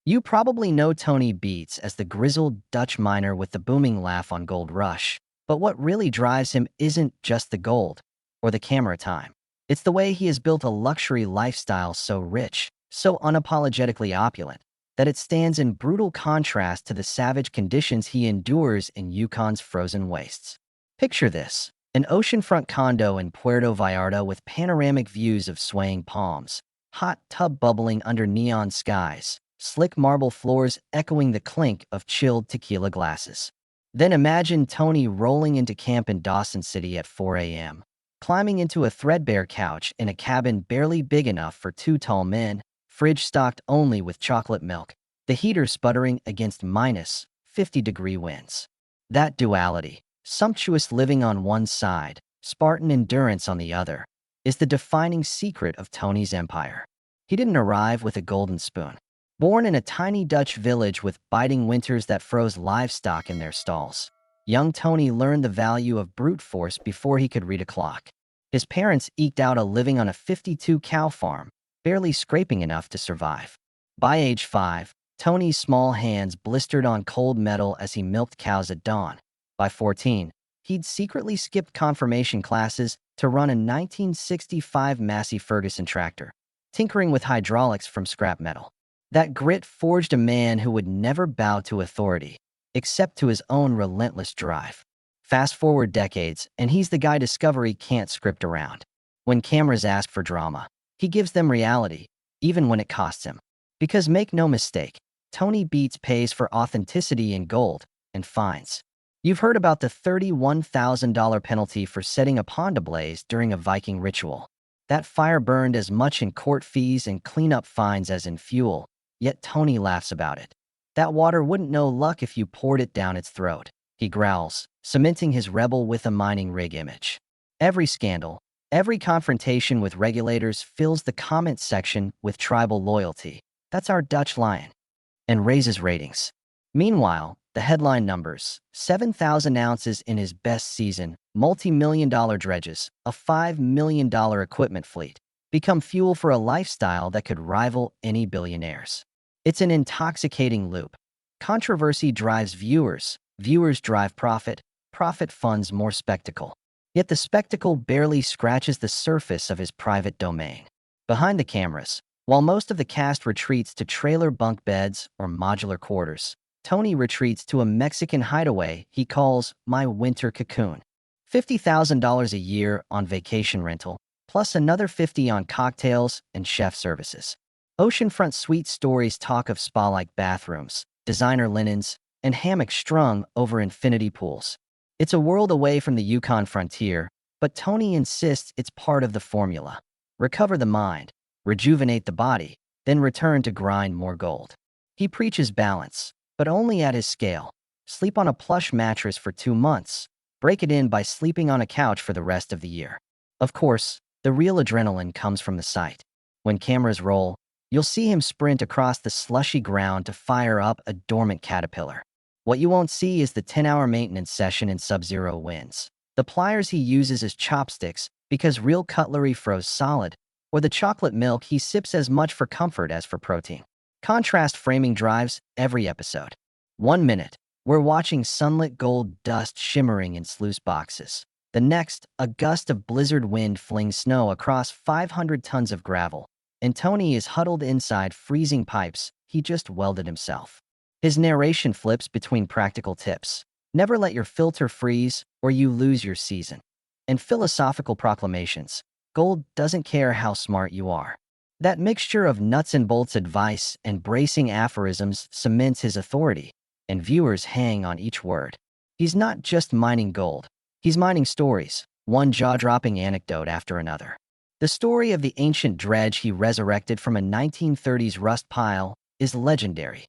You probably know Tony Beets as the grizzled Dutch miner with the booming laugh on Gold Rush, but what really drives him isn't just the gold or the camera time. It's the way he has built a luxury lifestyle so rich, so unapologetically opulent, that it stands in brutal contrast to the savage conditions he endures in Yukon's frozen wastes. Picture this: an oceanfront condo in Puerto Vallarta with panoramic views of swaying palms, hot tub bubbling under neon skies, slick marble floors echoing the clink of chilled tequila glasses. Then imagine Tony rolling into camp in Dawson City at 4 a.m., climbing into a threadbare couch in a cabin barely big enough for two tall men, fridge stocked only with chocolate milk, the heater sputtering against minus 50-degree winds. That duality, sumptuous living on one side, Spartan endurance on the other, is the defining secret of Tony's empire. He didn't arrive with a golden spoon. Born in a tiny Dutch village with biting winters that froze livestock in their stalls, young Tony learned the value of brute force before he could read a clock. His parents eked out a living on a 52-cow farm, barely scraping enough to survive. By age 5, Tony's small hands blistered on cold metal as he milked cows at dawn. By 14, he'd secretly skipped confirmation classes to run a 1965 Massey Ferguson tractor, tinkering with hydraulics from scrap metal. That grit forged a man who would never bow to authority, except to his own relentless drive. Fast forward decades, and he's the guy Discovery can't script around. When cameras ask for drama, he gives them reality, even when it costs him. Because make no mistake, Tony Beets pays for authenticity in gold and fines. You've heard about the $31,000 penalty for setting a pond ablaze during a Viking ritual. That fire burned as much in court fees and cleanup fines as in fuel. Yet Tony laughs about it. That water wouldn't know luck if you poured it down its throat, he growls, cementing his rebel with a mining rig image. Every scandal, every confrontation with regulators fills the comment section with tribal loyalty. That's our Dutch lion. And raises ratings. Meanwhile, the headline numbers: 7,000 ounces in his best season, multi-million-dollar dredges, a $5 million equipment fleet, become fuel for a lifestyle that could rival any billionaire's. It's an intoxicating loop. Controversy drives viewers, viewers drive profit, profit funds more spectacle. Yet the spectacle barely scratches the surface of his private domain. Behind the cameras, while most of the cast retreats to trailer bunk beds or modular quarters, Tony retreats to a Mexican hideaway he calls "my winter cocoon." $50,000 a year on vacation rental, plus another 50 on cocktails and chef services. Oceanfront suite stories talk of spa-like bathrooms, designer linens, and hammocks strung over infinity pools. It's a world away from the Yukon frontier, but Tony insists it's part of the formula. Recover the mind, rejuvenate the body, then return to grind more gold. He preaches balance, but only at his scale. Sleep on a plush mattress for 2 months. Break it in by sleeping on a couch for the rest of the year. Of course, the real adrenaline comes from the sight. When cameras roll, you'll see him sprint across the slushy ground to fire up a dormant caterpillar. What you won't see is the 10-hour maintenance session in sub-zero winds, the pliers he uses as chopsticks because real cutlery froze solid, or the chocolate milk he sips as much for comfort as for protein. Contrast framing drives every episode. 1 minute, we're watching sunlit gold dust shimmering in sluice boxes. The next, a gust of blizzard wind flings snow across 500 tons of gravel, and Tony is huddled inside freezing pipes he just welded himself. His narration flips between practical tips: never let your filter freeze or you lose your season, and philosophical proclamations: gold doesn't care how smart you are. That mixture of nuts and bolts advice and bracing aphorisms cements his authority, and viewers hang on each word. He's not just mining gold. He's mining stories, one jaw-dropping anecdote after another. The story of the ancient dredge he resurrected from a 1930s rust pile is legendary.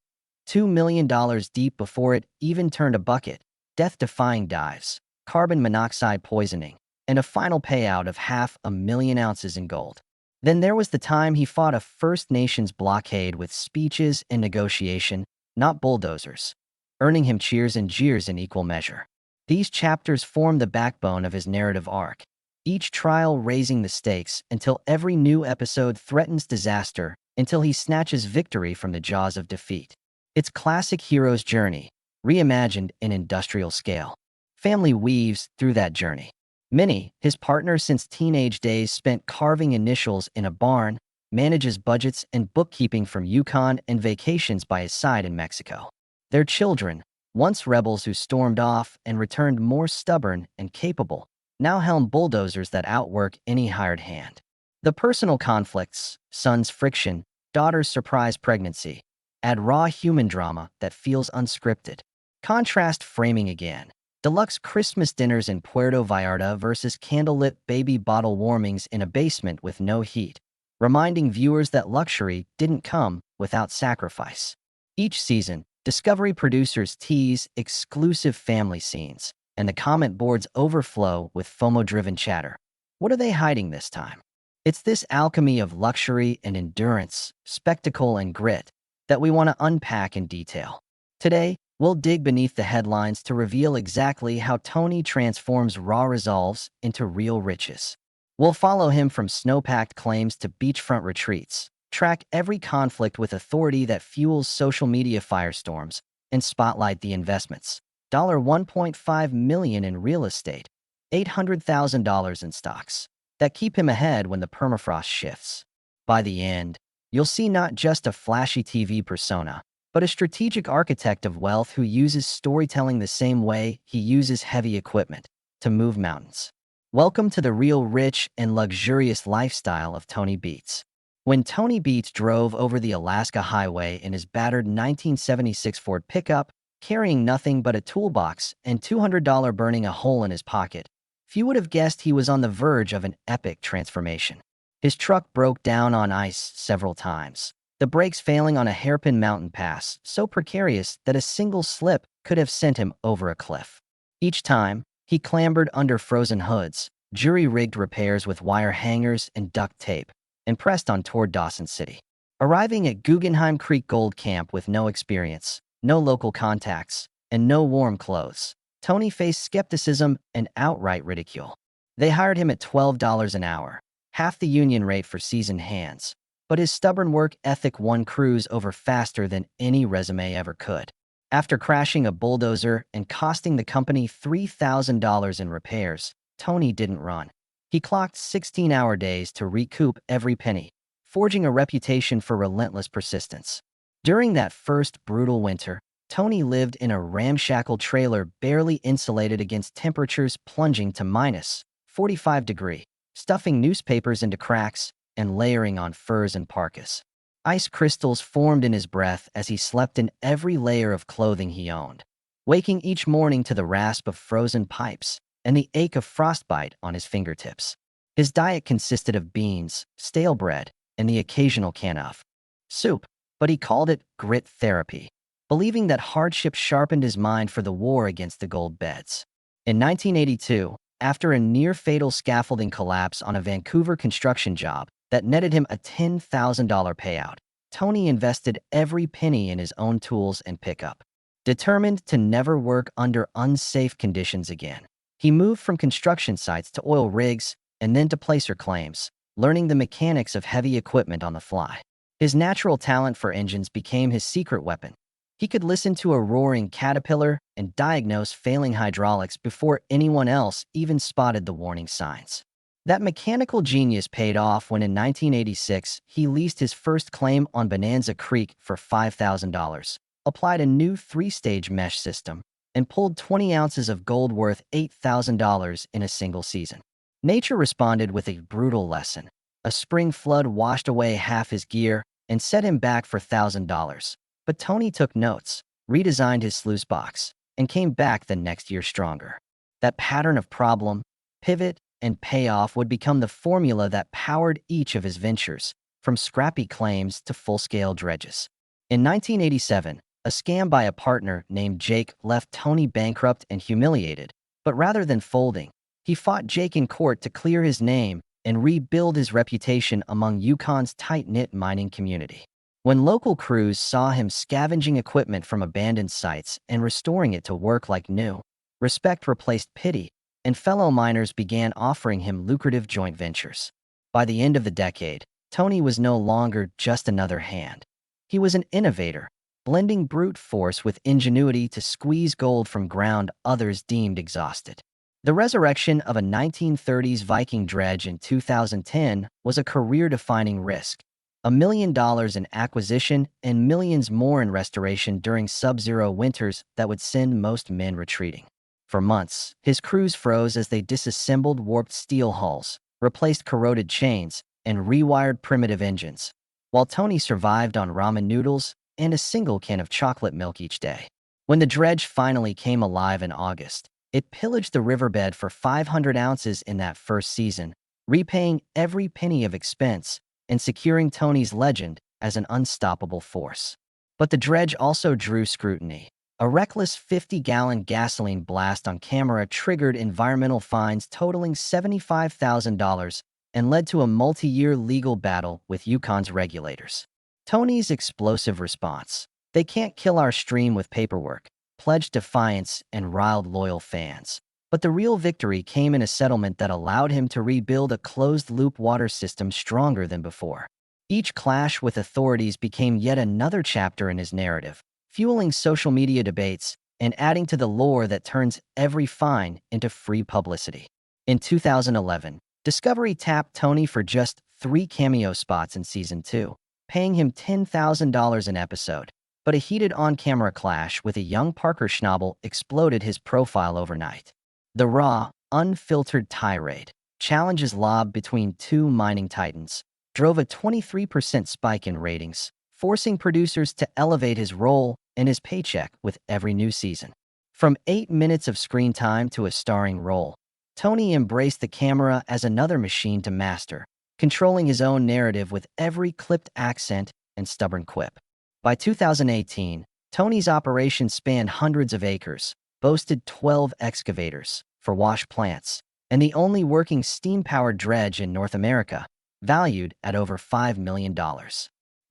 $2 million deep before it even turned a bucket, death-defying dives, carbon monoxide poisoning, and a final payout of 500,000 ounces in gold. Then there was the time he fought a First Nations blockade with speeches and negotiation, not bulldozers, earning him cheers and jeers in equal measure. These chapters form the backbone of his narrative arc, each trial raising the stakes until every new episode threatens disaster until he snatches victory from the jaws of defeat. It's classic hero's journey, reimagined in industrial scale. Family weaves through that journey. Minnie, his partner since teenage days, spent carving initials in a barn, manages budgets and bookkeeping from Yukon, and vacations by his side in Mexico. Their children, once rebels who stormed off and returned more stubborn and capable, now helm bulldozers that outwork any hired hand. The personal conflicts, son's friction, daughter's surprise pregnancy, add raw human drama that feels unscripted. Contrast framing again. Deluxe Christmas dinners in Puerto Vallarta versus candlelit baby bottle warmings in a basement with no heat, reminding viewers that luxury didn't come without sacrifice. Each season, Discovery producers tease exclusive family scenes, and the comment boards overflow with FOMO-driven chatter. What are they hiding this time? It's this alchemy of luxury and endurance, spectacle and grit, that we want to unpack in detail. Today, we'll dig beneath the headlines to reveal exactly how Tony transforms raw resolves into real riches. We'll follow him from snow-packed claims to beachfront retreats, track every conflict with authority that fuels social media firestorms, and spotlight the investments. $1.5 million in real estate, $800,000 in stocks, that keep him ahead when the permafrost shifts. By the end, you'll see not just a flashy TV persona, but a strategic architect of wealth who uses storytelling the same way he uses heavy equipment to move mountains. Welcome to the real rich and luxurious lifestyle of Tony Beets. When Tony Beets drove over the Alaska highway in his battered 1976 Ford pickup, carrying nothing but a toolbox and $200 burning a hole in his pocket, few would have guessed he was on the verge of an epic transformation. His truck broke down on ice several times, the brakes failing on a hairpin mountain pass so precarious that a single slip could have sent him over a cliff. Each time, he clambered under frozen hoods, jury-rigged repairs with wire hangers and duct tape, and pressed on toward Dawson City. Arriving at Guggenheim Creek Gold Camp with no experience, no local contacts, and no warm clothes, Tony faced skepticism and outright ridicule. They hired him at $12 an hour, half the union rate for seasoned hands, but his stubborn work ethic won crews over faster than any resume ever could. After crashing a bulldozer and costing the company $3,000 in repairs, Tony didn't run. He clocked 16-hour days to recoup every penny, forging a reputation for relentless persistence. During that first brutal winter, Tony lived in a ramshackle trailer barely insulated against temperatures plunging to minus 45 degrees, stuffing newspapers into cracks and layering on furs and parkas. Ice crystals formed in his breath as he slept in every layer of clothing he owned, waking each morning to the rasp of frozen pipes and the ache of frostbite on his fingertips. His diet consisted of beans, stale bread, and the occasional can of soup, but he called it grit therapy, believing that hardship sharpened his mind for the war against the gold beds. In 1982, after a near-fatal scaffolding collapse on a Vancouver construction job that netted him a $10,000 payout, Tony invested every penny in his own tools and pickup. Determined to never work under unsafe conditions again, he moved from construction sites to oil rigs and then to placer claims, learning the mechanics of heavy equipment on the fly. His natural talent for engines became his secret weapon. He could listen to a roaring Caterpillar and diagnose failing hydraulics before anyone else even spotted the warning signs. That mechanical genius paid off when in 1986 he leased his first claim on Bonanza Creek for $5,000, applied a new 3-stage mesh system, and pulled 20 ounces of gold worth $8,000 in a single season. Nature responded with a brutal lesson. A spring flood washed away half his gear and set him back for $1,000. But Tony took notes, redesigned his sluice box, and came back the next year stronger. That pattern of problem, pivot, and payoff would become the formula that powered each of his ventures, from scrappy claims to full-scale dredges. In 1987, a scam by a partner named Jake left Tony bankrupt and humiliated, but rather than folding, he fought Jake in court to clear his name and rebuild his reputation among Yukon's tight-knit mining community. When local crews saw him scavenging equipment from abandoned sites and restoring it to work like new, respect replaced pity, and fellow miners began offering him lucrative joint ventures. By the end of the decade, Tony was no longer just another hand. He was an innovator, blending brute force with ingenuity to squeeze gold from ground others deemed exhausted. The resurrection of a 1930s Viking dredge in 2010 was a career-defining risk. $1 million in acquisition and millions more in restoration during sub-zero winters that would send most men retreating. For months, his crews froze as they disassembled warped steel hulls, replaced corroded chains, and rewired primitive engines, while Tony survived on ramen noodles and a single can of chocolate milk each day. When the dredge finally came alive in August, it pillaged the riverbed for 500 ounces in that first season, repaying every penny of expense and securing Tony's legend as an unstoppable force. But the dredge also drew scrutiny. A reckless 50-gallon gasoline blast on camera triggered environmental fines totaling $75,000 and led to a multi-year legal battle with Yukon's regulators. Tony's explosive response: "They can't kill our stream with paperwork," pledged defiance and riled loyal fans. But the real victory came in a settlement that allowed him to rebuild a closed-loop water system stronger than before. Each clash with authorities became yet another chapter in his narrative, fueling social media debates and adding to the lore that turns every fine into free publicity. In 2011, Discovery tapped Tony for just 3 cameo spots in Season 2, paying him $10,000 an episode. But a heated on-camera clash with a young Parker Schnabel exploded his profile overnight. The raw, unfiltered tirade, challenges lobbed between two mining titans, drove a 23% spike in ratings, forcing producers to elevate his role and his paycheck with every new season. From 8 minutes of screen time to a starring role, Tony embraced the camera as another machine to master, controlling his own narrative with every clipped accent and stubborn quip. By 2018, Tony's operation spanned hundreds of acres, boasted 12 excavators for wash plants, and the only working steam-powered dredge in North America, valued at over $5 million.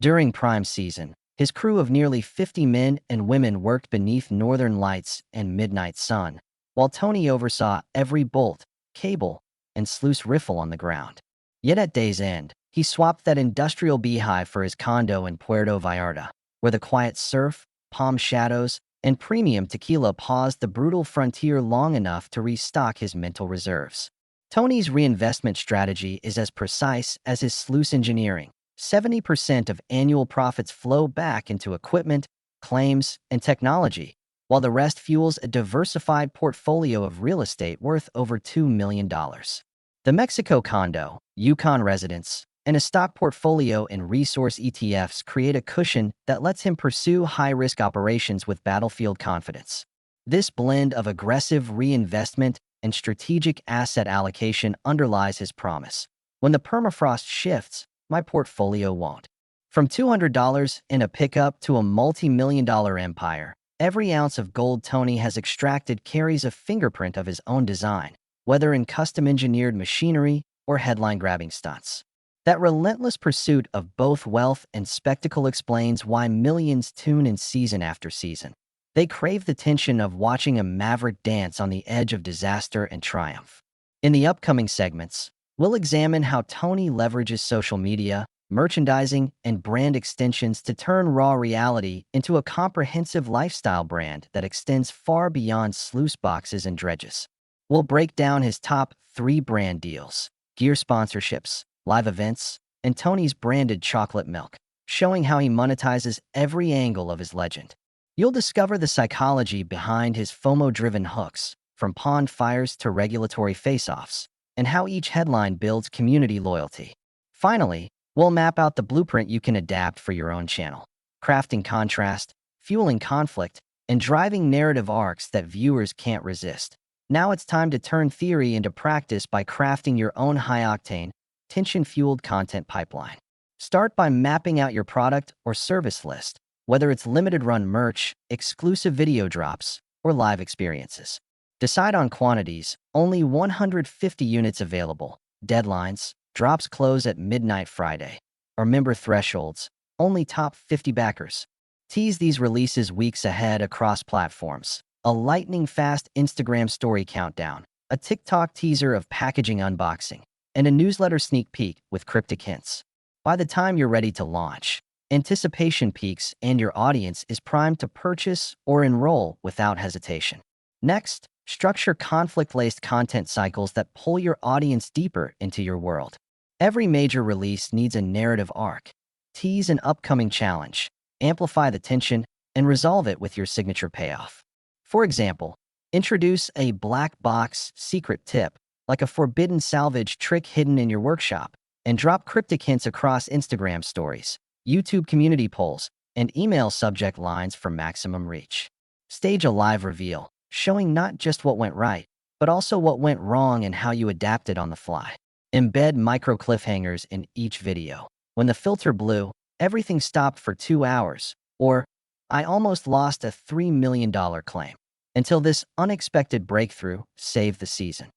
During prime season, his crew of nearly 50 men and women worked beneath northern lights and midnight sun, while Tony oversaw every bolt, cable, and sluice riffle on the ground. Yet at day's end, he swapped that industrial beehive for his condo in Puerto Vallarta, where the quiet surf, palm shadows, and premium tequila paused the brutal frontier long enough to restock his mental reserves. Tony's reinvestment strategy is as precise as his sluice engineering. 70% of annual profits flow back into equipment, claims, and technology, while the rest fuels a diversified portfolio of real estate worth over $2 million. The Mexico condo, Yukon residence, and a stock portfolio in resource ETFs create a cushion that lets him pursue high-risk operations with battlefield confidence. This blend of aggressive reinvestment and strategic asset allocation underlies his promise: "When the permafrost shifts, my portfolio won't." From $200 in a pickup to a multi-million-dollar empire, every ounce of gold Tony has extracted carries a fingerprint of his own design, whether in custom-engineered machinery or headline-grabbing stunts. That relentless pursuit of both wealth and spectacle explains why millions tune in season after season. They crave the tension of watching a maverick dance on the edge of disaster and triumph. In the upcoming segments, we'll examine how Tony leverages social media, merchandising, and brand extensions to turn raw reality into a comprehensive lifestyle brand that extends far beyond sluice boxes and dredges. We'll break down his top 3 brand deals, gear sponsorships, live events, and Tony's branded chocolate milk, showing how he monetizes every angle of his legend. You'll discover the psychology behind his FOMO-driven hooks, from pond fires to regulatory face-offs, and how each headline builds community loyalty. Finally, we'll map out the blueprint you can adapt for your own channel, crafting contrast, fueling conflict, and driving narrative arcs that viewers can't resist. Now it's time to turn theory into practice by crafting your own high-octane, tension-fueled content pipeline. Start by mapping out your product or service list, whether it's limited-run merch, exclusive video drops, or live experiences. Decide on quantities: only 150 units available, deadlines, drops close at midnight Friday, or member thresholds, only top 50 backers. Tease these releases weeks ahead across platforms: a lightning-fast Instagram story countdown, a TikTok teaser of packaging unboxing, and a newsletter sneak peek with cryptic hints. By the time you're ready to launch, anticipation peaks and your audience is primed to purchase or enroll without hesitation. Next, structure conflict-laced content cycles that pull your audience deeper into your world. Every major release needs a narrative arc. Tease an upcoming challenge, amplify the tension, and resolve it with your signature payoff. For example, introduce a black box secret tip, like a forbidden salvage trick hidden in your workshop, and drop cryptic hints across Instagram stories, YouTube community polls, and email subject lines for maximum reach. Stage a live reveal, showing not just what went right, but also what went wrong and how you adapted on the fly. Embed micro cliffhangers in each video. When the filter blew, everything stopped for 2 hours, or I almost lost a $3 million claim, until this unexpected breakthrough saved the season.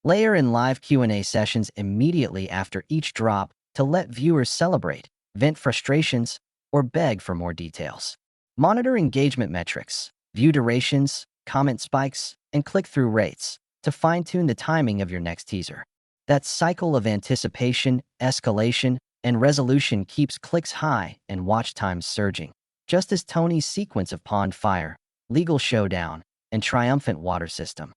Layer in live Q&A sessions immediately after each drop to let viewers celebrate, vent frustrations, or beg for more details. Monitor engagement metrics, view durations, comment spikes, and click-through rates to fine-tune the timing of your next teaser. That cycle of anticipation, escalation, and resolution keeps clicks high and watch times surging, just as Tony's sequence of pond fire, legal showdown, and triumphant water system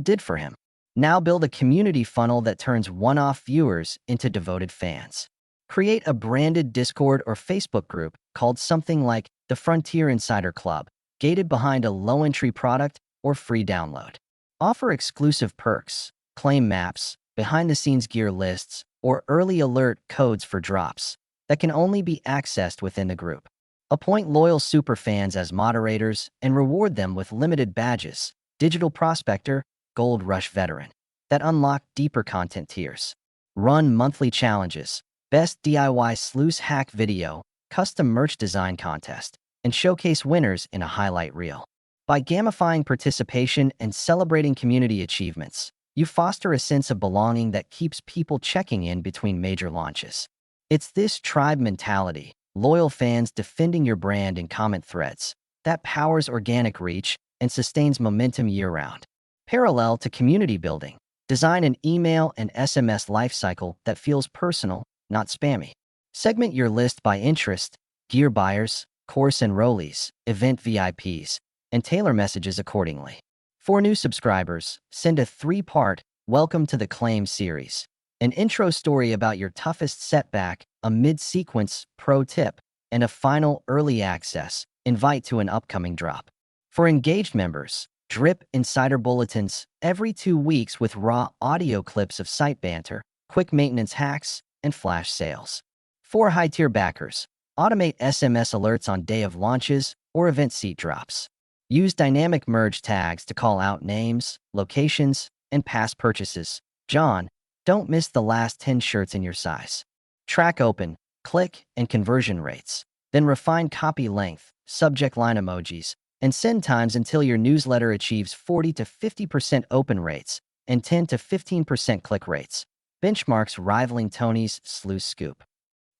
did for him. Now build a community funnel that turns one-off viewers into devoted fans. Create a branded Discord or Facebook group called something like the Frontier Insider Club, gated behind a low-entry product or free download. Offer exclusive perks, claim maps, behind-the-scenes gear lists, or early alert codes for drops that can only be accessed within the group. Appoint loyal superfans as moderators and reward them with limited badges, Digital Prospector, Gold Rush Veteran, that unlock deeper content tiers. Run monthly challenges, Best DIY Sluice Hack Video, Custom Merch Design Contest, and showcase winners in a highlight reel. By gamifying participation and celebrating community achievements, you foster a sense of belonging that keeps people checking in between major launches. It's this tribe mentality, loyal fans defending your brand in comment threads, that powers organic reach and sustains momentum year-round. Parallel to community building, design an email and SMS lifecycle that feels personal, not spammy. Segment your list by interest, gear buyers, course enrollees, event VIPs, and tailor messages accordingly. For new subscribers, send a 3-part Welcome to the Claim series, an intro story about your toughest setback, a mid-sequence pro tip, and a final early access invite to an upcoming drop. For engaged members, drip insider bulletins every 2 weeks with raw audio clips of site banter, quick maintenance hacks, and flash sales. For high-tier backers, automate SMS alerts on day of launches or event seat drops. Use dynamic merge tags to call out names, locations, and past purchases. John, don't miss the last 10 shirts in your size. Track open, click, and conversion rates. Then refine copy length, subject line emojis, and send times until your newsletter achieves 40 to 50% open rates and 10 to 15% click rates, benchmarks rivaling Tony's Sluice Scoop.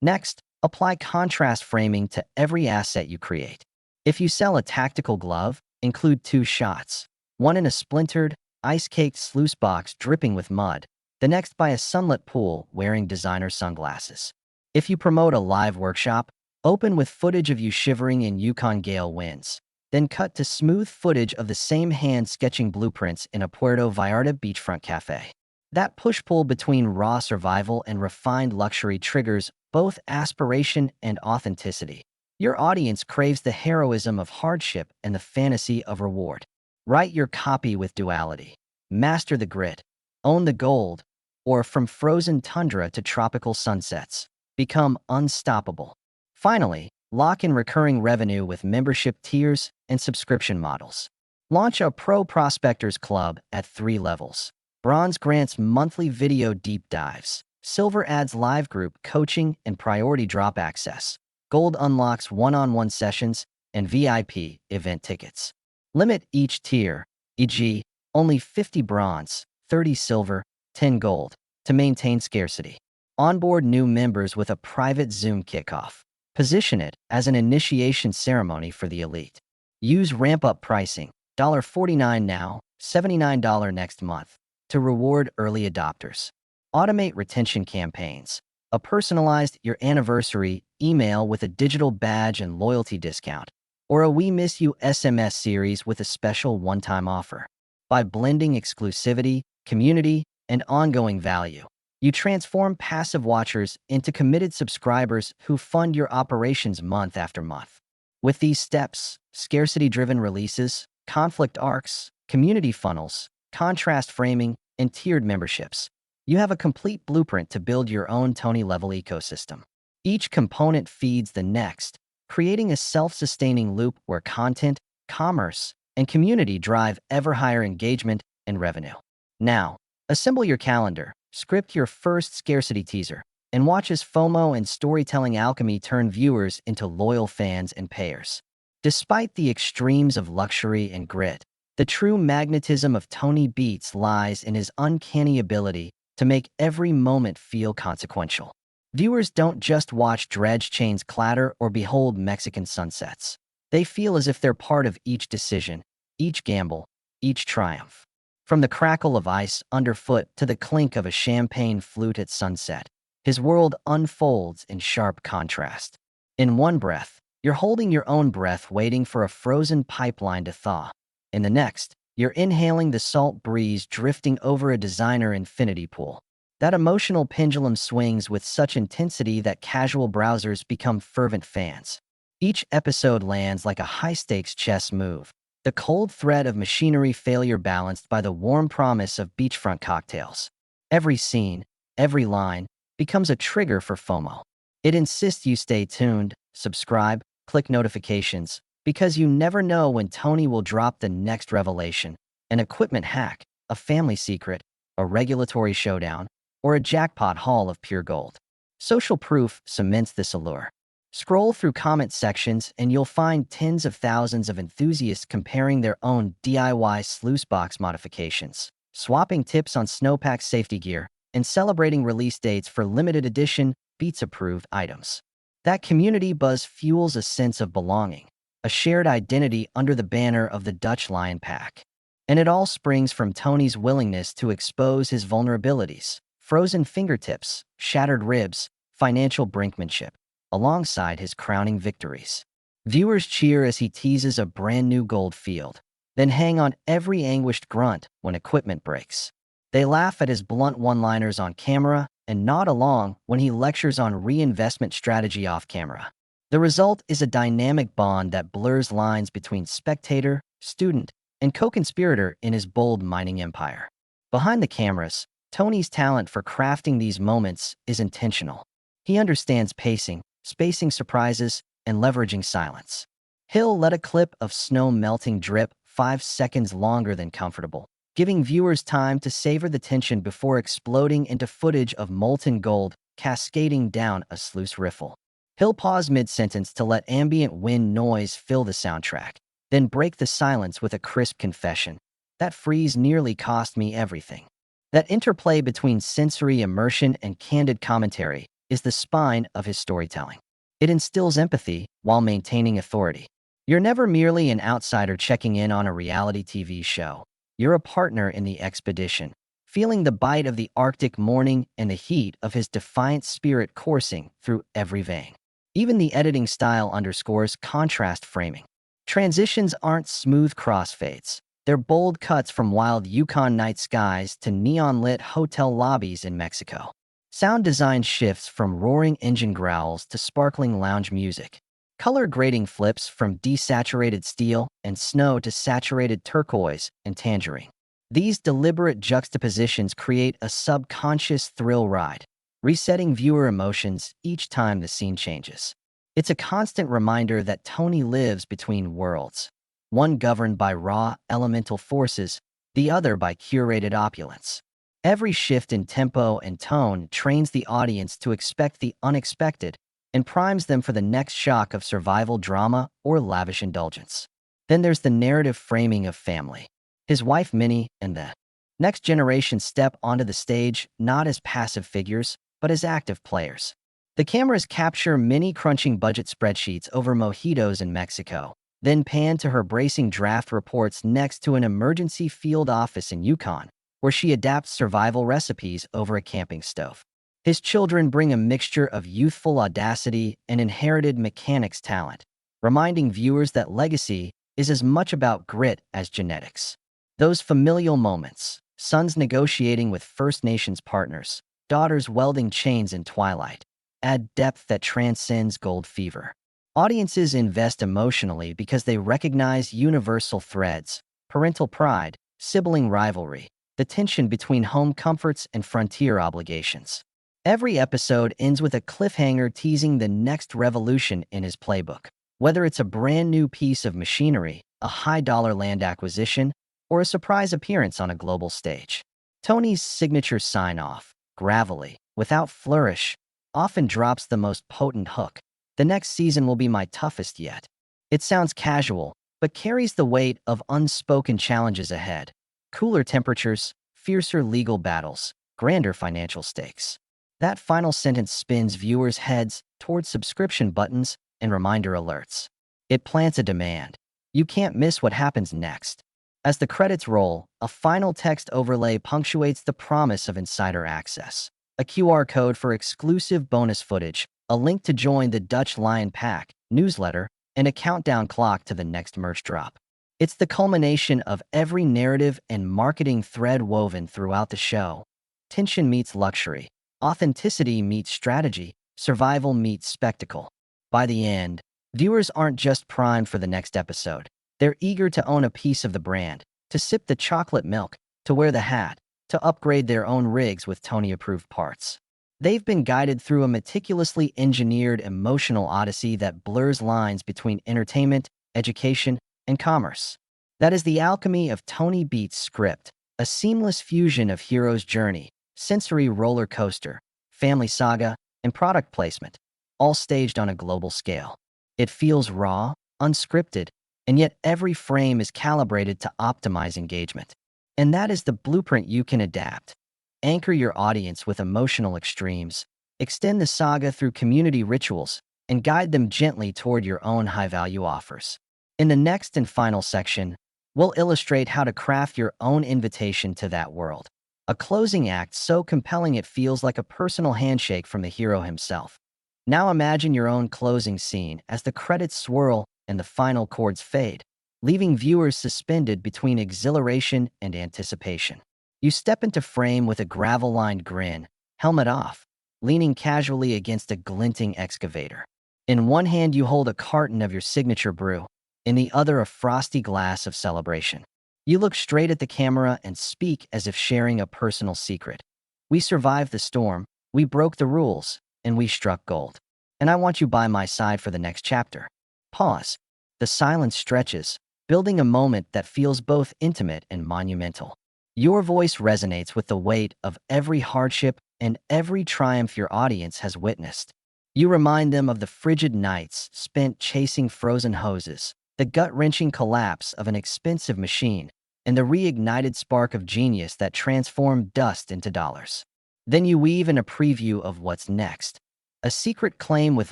Next, apply contrast framing to every asset you create. If you sell a tactical glove, include 2 shots, one in a splintered, ice-caked sluice box dripping with mud, the next by a sunlit pool wearing designer sunglasses. If you promote a live workshop, open with footage of you shivering in Yukon gale winds, then cut to smooth footage of the same hand sketching blueprints in a Puerto Vallarta beachfront cafe. That push-pull between raw survival and refined luxury triggers both aspiration and authenticity. Your audience craves the heroism of hardship and the fantasy of reward. Write your copy with duality. Master the grit. Own the gold. Or from frozen tundra to tropical sunsets. Become unstoppable. Finally, lock in recurring revenue with membership tiers and subscription models. Launch a Pro Prospectors Club at 3 levels. Bronze grants monthly video deep dives. Silver adds live group coaching and priority drop access. Gold unlocks one-on-one sessions and VIP event tickets. Limit each tier, e.g., only 50 bronze, 30 silver, 10 gold, to maintain scarcity. Onboard new members with a private Zoom kickoff. Position it as an initiation ceremony for the elite. Use ramp-up pricing, $49 now, $79 next month, to reward early adopters. Automate retention campaigns. a personalized your anniversary email with a digital badge and loyalty discount, or a We Miss You SMS series with a special one-time offer. By blending exclusivity, community, and ongoing value, you transform passive watchers into committed subscribers who fund your operations month after month. With these steps, scarcity-driven releases, conflict arcs, community funnels, contrast framing, and tiered memberships, you have a complete blueprint to build your own Tony-level ecosystem. Each component feeds the next, creating a self-sustaining loop where content, commerce, and community drive ever higher engagement and revenue. Now, assemble your calendar, script your first scarcity teaser, and watch as FOMO and storytelling alchemy turn viewers into loyal fans and payers. Despite the extremes of luxury and grit, the true magnetism of Tony Beets lies in his uncanny ability to make every moment feel consequential. Viewers don't just watch dredge chains clatter or behold Mexican sunsets. They feel as if they're part of each decision, each gamble, each triumph. From the crackle of ice underfoot to the clink of a champagne flute at sunset, his world unfolds in sharp contrast. In one breath, you're holding your own breath waiting for a frozen pipeline to thaw. In the next, you're inhaling the salt breeze drifting over a designer infinity pool. That emotional pendulum swings with such intensity that casual browsers become fervent fans. Each episode lands like a high-stakes chess move, the cold thread of machinery failure balanced by the warm promise of beachfront cocktails. Every scene, every line, becomes a trigger for FOMO. It insists you stay tuned, subscribe, click notifications, because you never know when Tony will drop the next revelation, an equipment hack, a family secret, a regulatory showdown, or a jackpot haul of pure gold. Social proof cements this allure. Scroll through comment sections and you'll find tens of thousands of enthusiasts comparing their own DIY sluice box modifications, swapping tips on snowpack safety gear, and celebrating release dates for limited edition, Beets-approved items. That community buzz fuels a sense of belonging, a shared identity under the banner of the Dutch Lion Pack. And it all springs from Tony's willingness to expose his vulnerabilities, frozen fingertips, shattered ribs, financial brinkmanship, alongside his crowning victories. Viewers cheer as he teases a brand new gold field, then hang on every anguished grunt when equipment breaks. They laugh at his blunt one-liners on camera and nod along when he lectures on reinvestment strategy off camera. The result is a dynamic bond that blurs lines between spectator, student, and co-conspirator in his bold mining empire. Behind the cameras, Tony's talent for crafting these moments is intentional. He understands pacing, spacing surprises, and leveraging silence. He'll let a clip of snow melting drip 5 seconds longer than comfortable, giving viewers time to savor the tension before exploding into footage of molten gold cascading down a sluice riffle. He'll pause mid-sentence to let ambient wind noise fill the soundtrack, then break the silence with a crisp confession. That freeze nearly cost me everything. That interplay between sensory immersion and candid commentary is the spine of his storytelling. It instills empathy while maintaining authority. You're never merely an outsider checking in on a reality TV show. You're a partner in the expedition, feeling the bite of the Arctic morning and the heat of his defiant spirit coursing through every vein. Even the editing style underscores contrast framing. Transitions aren't smooth crossfades. They're bold cuts from wild Yukon night skies to neon-lit hotel lobbies in Mexico. Sound design shifts from roaring engine growls to sparkling lounge music. Color grading flips from desaturated steel and snow to saturated turquoise and tangerine. These deliberate juxtapositions create a subconscious thrill ride, resetting viewer emotions each time the scene changes. It's a constant reminder that Tony lives between worlds, one governed by raw, elemental forces, the other by curated opulence. Every shift in tempo and tone trains the audience to expect the unexpected and primes them for the next shock of survival drama or lavish indulgence. Then there's the narrative framing of family. His wife Minnie and the next generation step onto the stage not as passive figures, but as active players. The cameras capture Minnie crunching budget spreadsheets over mojitos in Mexico, then pan to her bracing draft reports next to an emergency field office in Yukon, where she adapts survival recipes over a camping stove. His children bring a mixture of youthful audacity and inherited mechanics talent, reminding viewers that legacy is as much about grit as genetics. Those familial moments, sons negotiating with First Nations partners, daughters welding chains in twilight, add depth that transcends gold fever. Audiences invest emotionally because they recognize universal threads: parental pride, sibling rivalry, the tension between home comforts and frontier obligations. Every episode ends with a cliffhanger teasing the next revolution in his playbook. Whether it's a brand new piece of machinery, a high-dollar land acquisition, or a surprise appearance on a global stage. Tony's signature sign-off, gravelly, without flourish, often drops the most potent hook. The next season will be my toughest yet. It sounds casual, but carries the weight of unspoken challenges ahead. Cooler temperatures, fiercer legal battles, grander financial stakes. That final sentence spins viewers' heads towards subscription buttons and reminder alerts. It plants a demand. You can't miss what happens next. As the credits roll, a final text overlay punctuates the promise of insider access. A QR code for exclusive bonus footage, a link to join the Dutch Lion Pack newsletter, and a countdown clock to the next merch drop. It's the culmination of every narrative and marketing thread woven throughout the show. Tension meets luxury. Authenticity meets strategy. Survival meets spectacle. By the end, viewers aren't just primed for the next episode. They're eager to own a piece of the brand, to sip the chocolate milk, to wear the hat, to upgrade their own rigs with Tony-approved parts. They've been guided through a meticulously engineered emotional odyssey that blurs lines between entertainment, education, and commerce. That is the alchemy of Tony Beets' script, a seamless fusion of hero's journey, sensory roller coaster, family saga, and product placement, all staged on a global scale. It feels raw, unscripted, and yet every frame is calibrated to optimize engagement. And that is the blueprint you can adapt. Anchor your audience with emotional extremes, extend the saga through community rituals, and guide them gently toward your own high-value offers. In the next and final section, we'll illustrate how to craft your own invitation to that world. A closing act so compelling it feels like a personal handshake from the hero himself. Now imagine your own closing scene as the credits swirl and the final chords fade, leaving viewers suspended between exhilaration and anticipation. You step into frame with a gravel-lined grin, helmet off, leaning casually against a glinting excavator. In one hand you hold a carton of your signature brew, in the other a frosty glass of celebration. You look straight at the camera and speak as if sharing a personal secret. We survived the storm, we broke the rules, and we struck gold. And I want you by my side for the next chapter. Pause. The silence stretches, building a moment that feels both intimate and monumental. Your voice resonates with the weight of every hardship and every triumph your audience has witnessed. You remind them of the frigid nights spent chasing frozen hoses, the gut-wrenching collapse of an expensive machine, and the reignited spark of genius that transformed dust into dollars. Then you weave in a preview of what's next. A secret claim with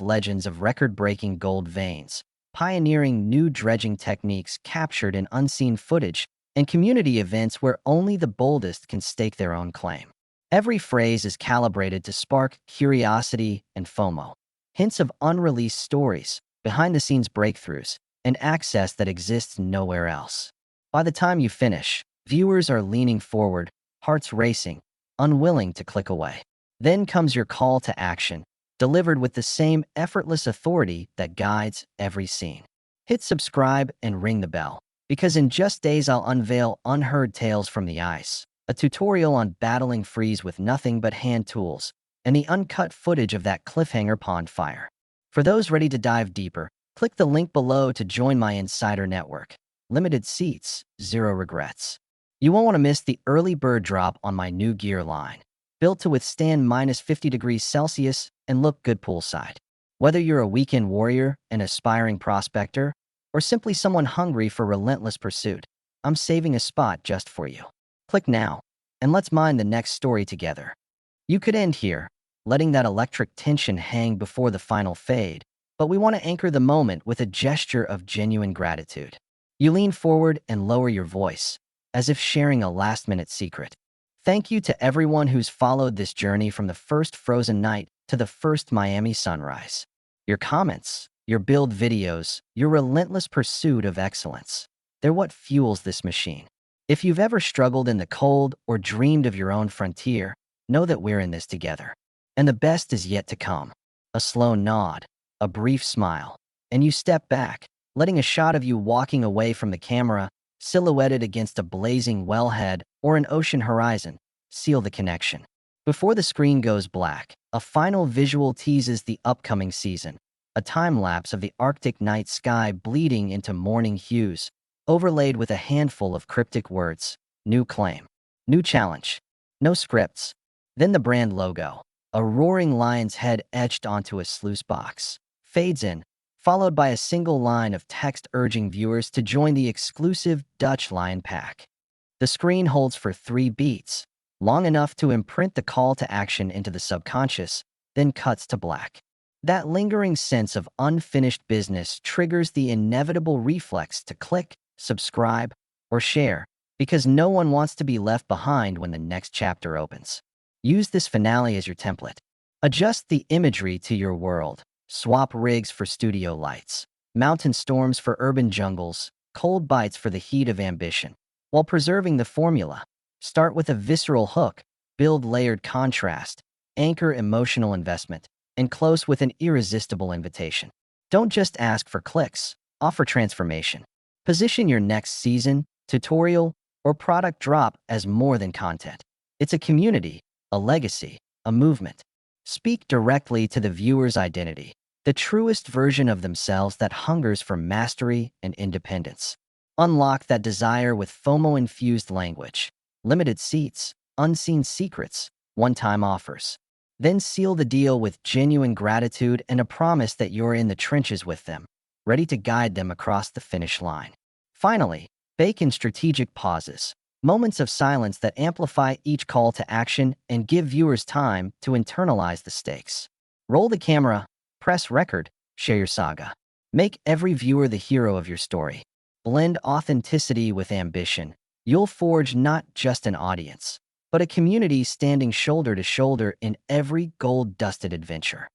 legends of record-breaking gold veins, pioneering new dredging techniques captured in unseen footage, and community events where only the boldest can stake their own claim. Every phrase is calibrated to spark curiosity and FOMO, hints of unreleased stories, behind-the-scenes breakthroughs, and access that exists nowhere else. By the time you finish, viewers are leaning forward, hearts racing, unwilling to click away. Then comes your call to action, delivered with the same effortless authority that guides every scene. Hit subscribe and ring the bell, because in just days I'll unveil unheard tales from the ice, a tutorial on battling freeze with nothing but hand tools, and the uncut footage of that cliffhanger pond fire. For those ready to dive deeper, click the link below to join my insider network. Limited seats, zero regrets. You won't want to miss the early bird drop on my new gear line, built to withstand minus 50 degrees Celsius and look good poolside. Whether you're a weekend warrior, an aspiring prospector, or simply someone hungry for relentless pursuit, I'm saving a spot just for you. Click now, and let's mine the next story together. You could end here, letting that electric tension hang before the final fade, but we want to anchor the moment with a gesture of genuine gratitude. You lean forward and lower your voice, as if sharing a last-minute secret. Thank you to everyone who's followed this journey from the first frozen night to the first Miami sunrise. Your comments, your build videos, your relentless pursuit of excellence. They're what fuels this machine. If you've ever struggled in the cold or dreamed of your own frontier, know that we're in this together. And the best is yet to come. A slow nod, a brief smile, and you step back, letting a shot of you walking away from the camera, silhouetted against a blazing wellhead or an ocean horizon, seal the connection. Before the screen goes black, a final visual teases the upcoming season, a time-lapse of the Arctic night sky bleeding into morning hues, overlaid with a handful of cryptic words: new claim, new challenge, no scripts. Then the brand logo, a roaring lion's head etched onto a sluice box, fades in, followed by a single line of text urging viewers to join the exclusive Dutch Lion Pack. The screen holds for 3 beats, long enough to imprint the call to action into the subconscious, then cuts to black. That lingering sense of unfinished business triggers the inevitable reflex to click, subscribe, or share, because no one wants to be left behind when the next chapter opens. Use this finale as your template. Adjust the imagery to your world. Swap rigs for studio lights, mountain storms for urban jungles, cold bites for the heat of ambition, while preserving the formula. Start with a visceral hook, build layered contrast, anchor emotional investment, and close with an irresistible invitation. Don't just ask for clicks, offer transformation. Position your next season, tutorial, or product drop as more than content. It's a community, a legacy, a movement. Speak directly to the viewer's identity, the truest version of themselves that hungers for mastery and independence. Unlock that desire with FOMO-infused language, limited seats, unseen secrets, one-time offers. Then seal the deal with genuine gratitude and a promise that you're in the trenches with them, ready to guide them across the finish line. Finally, bake in strategic pauses, moments of silence that amplify each call to action and give viewers time to internalize the stakes. Roll the camera, press record, share your saga. Make every viewer the hero of your story. Blend authenticity with ambition. You'll forge not just an audience, but a community standing shoulder to shoulder in every gold-dusted adventure.